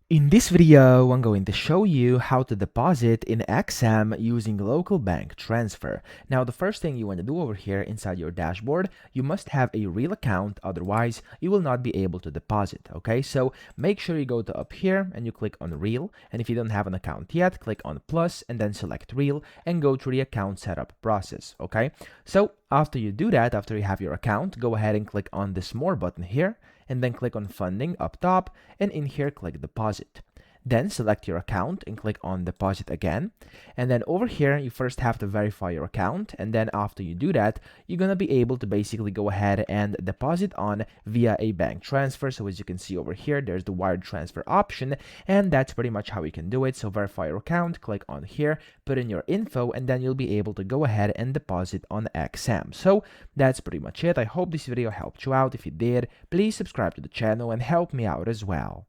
In this video, I'm going to show you how to deposit in XM using local bank transfer. Now, the first thing you want to do over here inside your dashboard, you must have a real account, otherwise you will not be able to deposit, okay? So make sure you go to up here and you click on real, and if you don't have an account yet, click on plus and then select real and go through the account setup process, okay? So after you do that, after you have your account, go ahead and click on this more button here and then click on funding up top, and in here click deposit. Then select your account and click on deposit again. And then over here, you first have to verify your account. And then after you do that, you're going to be able to basically go ahead and deposit on via a bank transfer. So as you can see over here, there's the wire transfer option. And that's pretty much how you can do it. So verify your account, click on here, put in your info, and then you'll be able to go ahead and deposit on XM. So that's pretty much it. I hope this video helped you out. If it did, please subscribe to the channel and help me out as well.